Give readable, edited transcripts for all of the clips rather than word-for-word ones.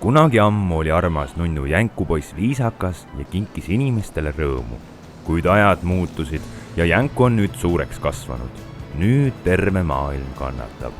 Kunagi ammu oli armas nunnu jänkupoiss viisakas ja kinkis inimestele rõõmu. Kuid ajad muutusid ja jänku on nüüd suureks kasvanud. Nüüd terve maailm kannatab.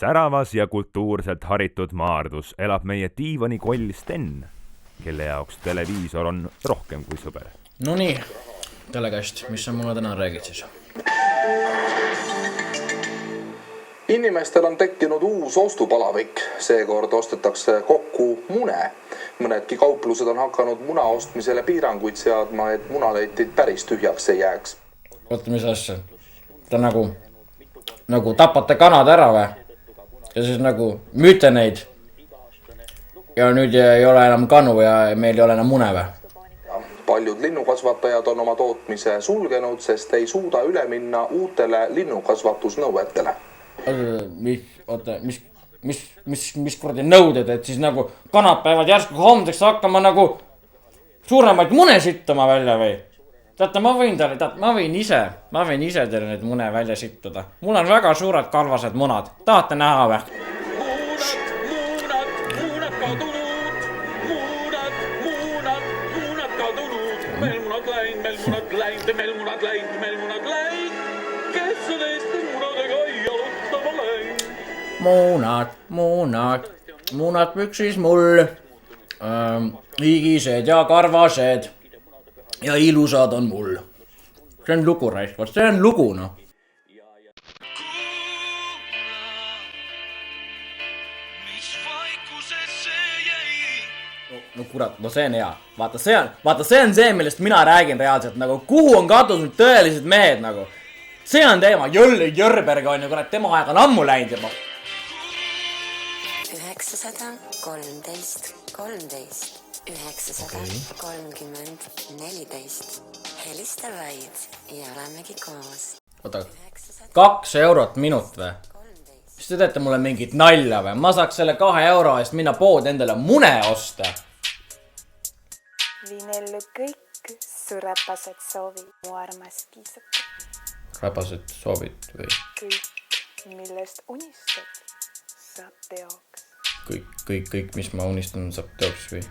Säravas ja kultuurselt haritud Maardus elab meie diivanikoll Sten, kelle jaoks televiisor on rohkem kui sõber. No nii, telekast, mis sa mulle täna räägid siis? Inimestel on tekkinud uus ostupalavik. Seekord ostetakse kokku mune. Mõnedki kauplused on hakanud muna ostmisele piiranguid seadma, et munaleitid päris tühjaks ei jääks. Oota, mis asja? Ta nagu tapate kanad ära või? Ja siis nagu müüte neid. Ja nüüd ei ole enam kanu ja meil ei ole enam mune või? Paljud linnukasvatajad on oma tootmise sulgenud, sest ei suuda üle minna uutele linnukasvatusnõuetele. Mis kuradi nõuded, et siis nagu kanad päevad järsku homseks hakkama nagu suuremaid mune sittuma välja või? Teate, ma võin ise teile neid mune välja sittuda. Mul on väga suured kalvased munad. Tahate näha või? Muunad kadunud. Meil munad läinud. Kes on Eesti munadega jalutama läinud? Muunad püksis mul. Hiigised ja karvased. Ja ilusad on mul. See on lugu, raisk. See on lugu, noh. No kurat, no see on hea. Vaata, see on see, millest mina räägin reaalselt. Nagu, kuhu on kadunud tõelised mehed, nagu. See on teema. Jörberg on ju, kurat, tema aeg on ammu läinud juba. 913. 930 14. Helista vaid ja olemegi koos. Oota, 2 eurot minut või? Mis te teete mulle mingit nalja või? Ma saaks selle 2 euro eest minna pood endale mune osta. Viin ellu kõik su räpased soovid, mu armas kiisake. Räpased soovid või? Kõik, millest unistad, saab teoks. Kõik, mis ma unistan, saab teoks või?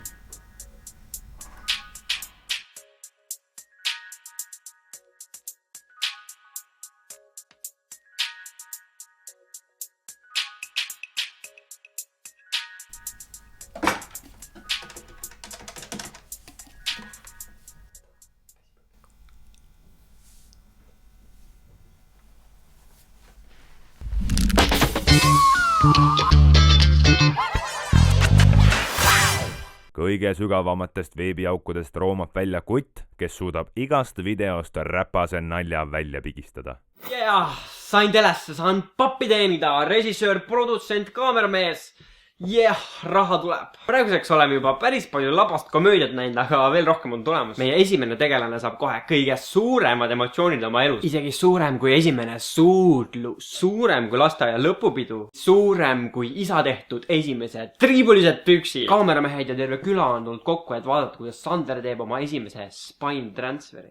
Kõige sügavamatest veebiaukudest roomab välja kutt, kes suudab igast videost räpase nalja välja pigistada. Sain telesse, saan pappi teenida, režissöör, produtsent, kaameramees. Raha tuleb. Praeguseks oleme juba päris palju labast komöödiat näinud, aga veel rohkem on tulemas. Meie esimene tegelane saab kohe kõige suuremad emotsioonid oma elus. Isegi suurem kui esimene suudlus. Suurem kui lasteaia lõpupidu. Suurem kui isa tehtud esimesed triibulised püksid. Kaameramehed ja terve küla on tulnud kokku, et vaadata, kuidas Sander teeb oma esimese spine transferi.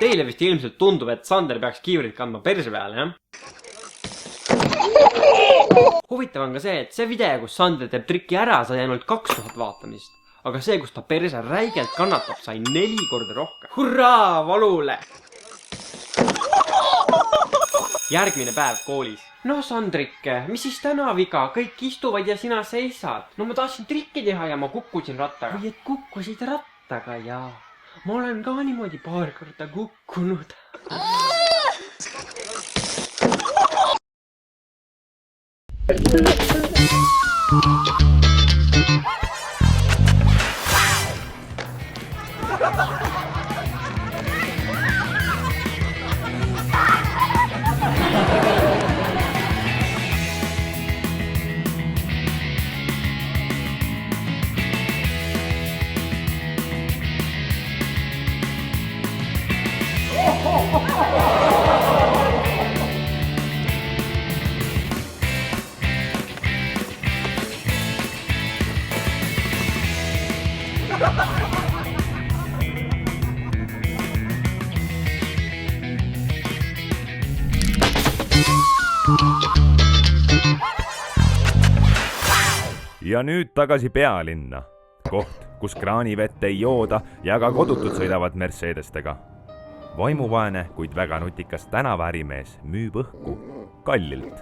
Teile vist ilmselt tundub, et Sander peaks kiivrit kandma perse peale, jah? Huvitav on ka see, et see video, kus Sander teeb trikki ära, sai ainult 2000 vaatamist. Aga see, kus ta perse räigelt kannatab, sai 4 korda rohkem. Hurraa valule! Järgmine päev koolis. No Sandrike, mis siis täna viga? Kõik istuvad ja sina seisad. No ma tahtsin trikki teha ja ma kukkusin rattaga. Või et kukkusid rattaga, jaa. Ma olen ka niimoodi paar korda kukkunud. Ja nüüd tagasi pealinna. Koht, kus kraanivett ei jooda ja ka kodutud sõidavad Mercedestega. Vaimuvaene, kuid väga nutikas tänavaärimees müüb õhku kallilt.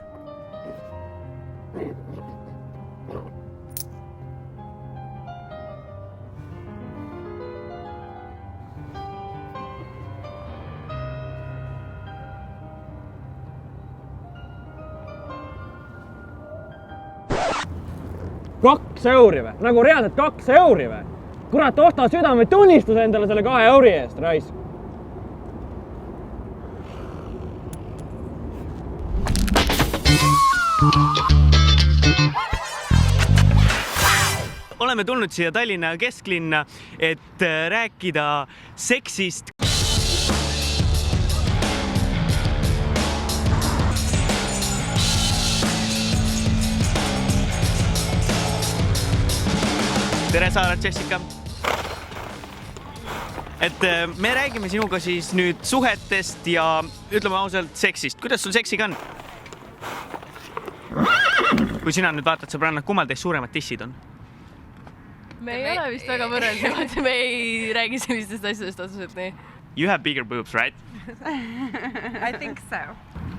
€2 või? Nagu reaalselt €2 või? Kurat, osta südametunnistuse endale selle €2 eest, raisk. Oleme tulnud siia Tallinna kesklinna, et rääkida seksist. Tere, Saara, Jessica. Et me räägime sinuga siis nüüd suhetest ja ütleme ausalt seksist. Kuidas sul seksiga on? Kui sina nüüd vaatad sõbrannad, kummal teist suuremad tissid on? Me ei ole vist väga võrreldavad, me ei räägi sellistest asjadest otseselt nii. You have bigger boobs, right? I think so.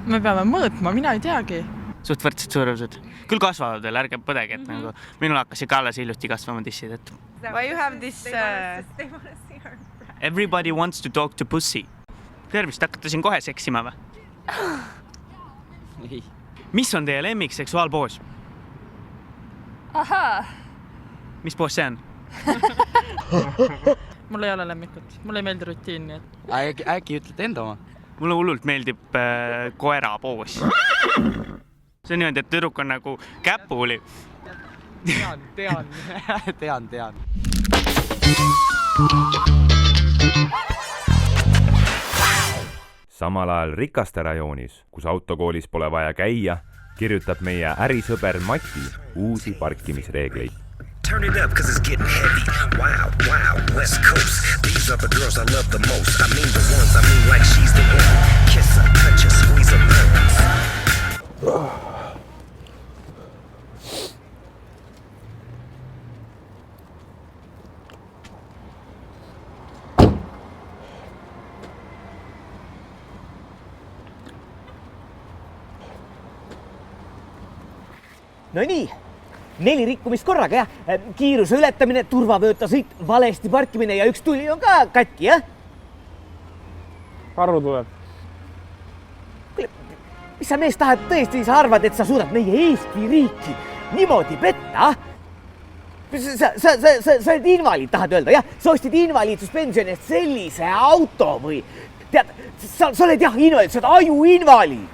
Me peame mõõtma, mina ei teagi. Suht võrdsed suurused. Küll kasvavad veel, ärge põdegi, et nagu minul hakkas ikka alles hiljuti kasvama tissid, et... Why you have this... Everybody wants to talk to pussy. Tervist, hakkate siin kohe seksima või? Mis on teie lemmik seksuaalpoos? Ahaa! Mis poos see on? Mul ei ole lemmikut, mul ei meeldi rutiin, nii et... Äkki ütlete enda oma? Mulle hullult meeldib koera poos. See on niimoodi, et tüdruk on nagu käpuli. Tean. Samal ajal rikaste rajoonis, kus autokoolis pole vaja käia, kirjutab meie ärisõber Mati uusi parkimisreegleid. Turn it up, cause it's getting heavy. Wow, West Coast. These are the girls I love the most. I mean the ones, I mean like she's the one. Kiss her, touch her, squeeze her buttons. No nii, 4 rikkumist korraga, jah. Kiiruse ületamine, turvavööta sõit, valesti parkimine ja 1 tuli on ka katki, jah? Karru tuleb. Kuule, mis sa mees tahad tõesti, sa arvad, et sa suudad meie Eesti riiki niimoodi petta? Sa oled invaliid, tahad öelda, jah? Sa ostid invaliidsuspensioni eest sellise auto või? Tead, sa oled jah invaliid, sa oled ajuinvaliid.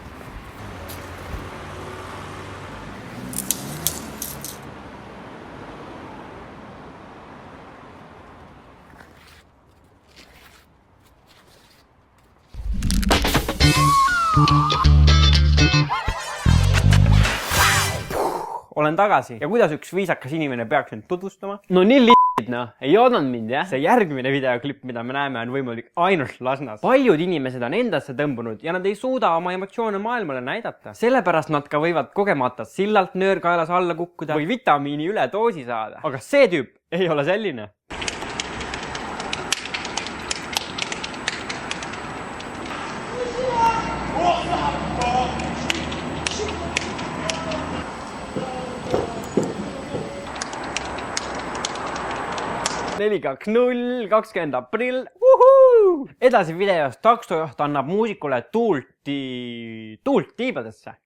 olen tagasi ja kuidas üks viisakas inimene peaks end tutvustama? No nii lihtsalt noh, ei oodanud mind jah. See järgmine videoklipp, mida me näeme, on võimalik ainult Lasnas. Paljud inimesed on endasse tõmbunud ja nad ei suuda oma emotsioone maailmale näidata. Sellepärast nad ka võivad kogemata sillalt nöörkaelas alla kukkuda või vitamiini üledoosi saada. Aga see tüüp ei ole selline. (4-2-0, 20. aprill. Edasi videos taksojuht annab muusikule tuult tiibadesse.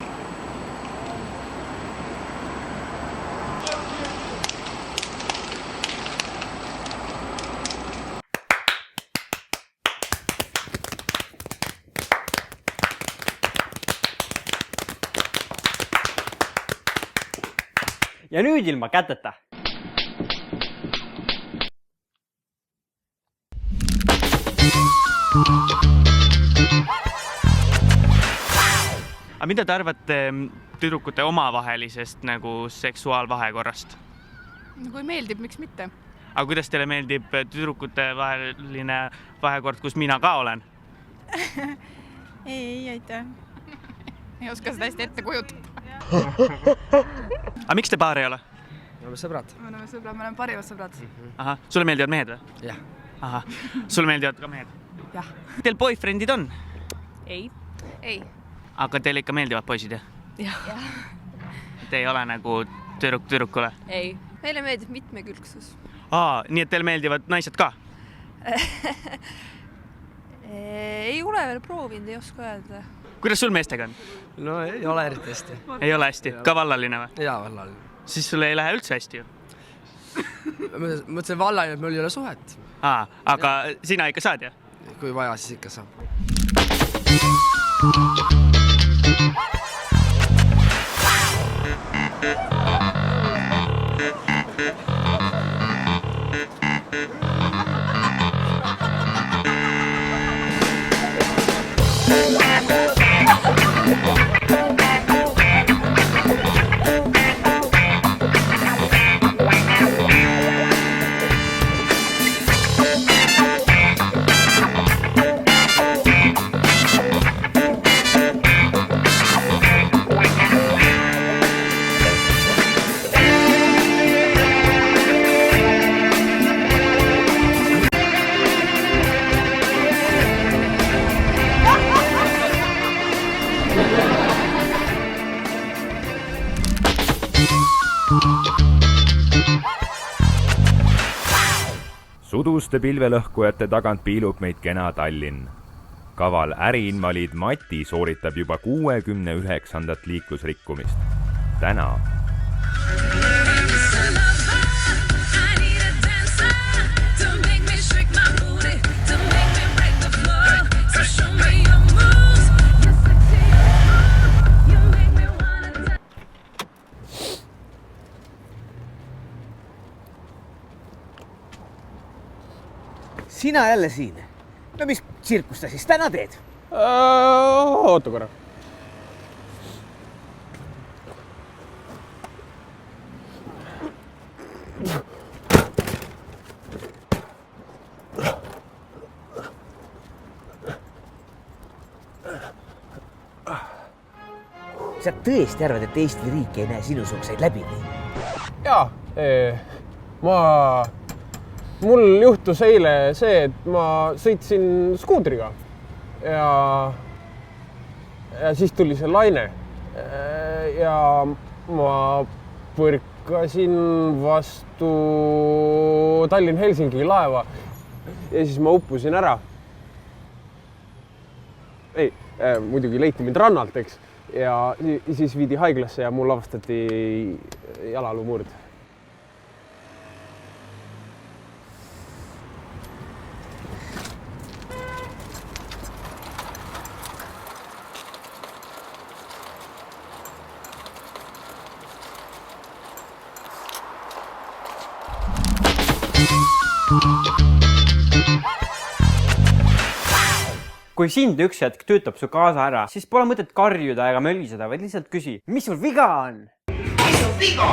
Ja nüüd ilma käteta. Aga mida te arvate tüdrukute omavahelisest nagu seksuaalvahekorrast? Kui meeldib, miks mitte? Aga kuidas teile meeldib tüdrukute vaheline vahekord, kus mina ka olen? Ei, aitäh. Ei oska seda hästi ette kujutada. Aga miks te paar ei ole? Me oleme sõbrad. Me oleme sõbrad, me oleme parimad sõbrad. Aha, sulle meeldivad mehed või? Jah. Aha, sulle meeldivad ka mehed? Jah. Teil boyfriendid on? Ei. Ei. Aga teile ikka meeldivad poisid, jah? Jah. Te ei ole nagu tüdrukule? Ei. Meile meeldib mitmekülgsus. Nii et teile meeldivad naised ka? Ei ole veel proovinud, ei oska öelda. Kuidas sul meestega on? No ei ole eriti hästi. Ei ole hästi? Ka vallaline või? Jaa, vallaline. Siis sulle ei lähe üldse hästi ju? Mõtlesin vallaline, et meil ei ole suhet. Aga sina ikka saad, jah? Kui vaja, siis ikka saab. Suduste pilvelõhkujate tagant piilub meid kena Tallinn. Kaval äriinvaliid Mati sooritab juba 69. liiklusrikkumist. Täna. Sina jälle siin. No mis tsirkust sa siis täna teed? Oota korra. Sa tõesti arvad, et Eesti riik ei näe sinusuguseid läbi või? Jaa, mul juhtus eile see, et ma sõitsin skuudriga ja siis tuli see laine ja ma põrkasin vastu Tallinn-Helsingi laeva ja siis ma uppusin ära. Ei, muidugi leiti mind rannalt, eks, ja siis viidi haiglasse ja mul avastati jalaluu murd. Kui sind üks hetk töötab su kaasa ära, siis pole mõtet karjuda ega möliseda, vaid lihtsalt küsi, mis sul viga on? mis on viga?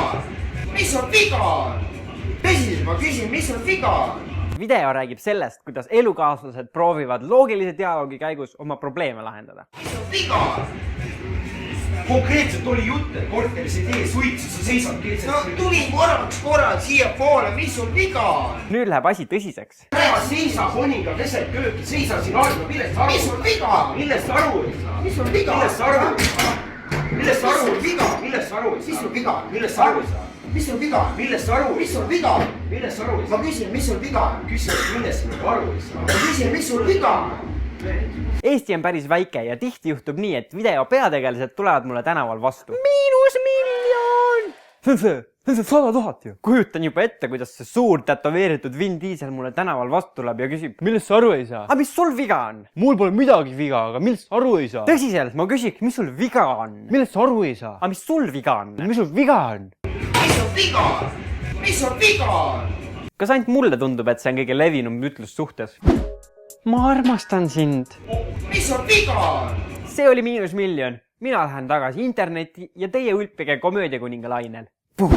Mis on viga? Tõsiselt ma küsin, mis on viga? Video räägib sellest, kuidas elukaaslased proovivad loogilise dialoogi käigus oma probleeme lahendada. Mis on viga? Konkreetselt oli jutt, et korteris ei tee suitsu, sa seisad keelses. No tulin korraks siia poole, mis on viga? Nüüd läheb asi tõsiseks. Seisa honinga keset kööki, seisa siin alga, millest aru? Mis on viga? Millest aru ei saa? Mis on viga? Millest aru ei saa? Millest aru ei saa? Millest aru ei saa? Mis on viga? Millest aru ei saa? Mis on viga? Millest aru? Mis on viga? Millest aru ei saa? Ma küsin, mis on viga? Küsin, millest aru ei saa? Ma küsin, mis on viga? Eesti on päris väike ja tihti juhtub nii, et video peategelised tulevad mulle tänaval vastu. -1,000,000! See on 100 000 ju. Kujutan juba ette, kuidas see suur tätoveeritud Vin Diesel mulle tänaval vastu tuleb ja küsib, millest sa aru ei saa? Aga mis sul viga on? Mul pole midagi viga, aga millest sa aru ei saa? Tõsiselt, ma küsiks, mis sul viga on? Millest sa aru ei saa? Aga mis sul viga on? Mis sul viga on? Mis on viga? Mis on viga? Kas ainult mulle tundub, et see on kõige levinum ütlus suhtes? Ma armastan sind. Mis on viga? See oli -1,000,000. Mina lähen tagasi internetti ja teie ülpige komöödiakuninga lainel. Puh.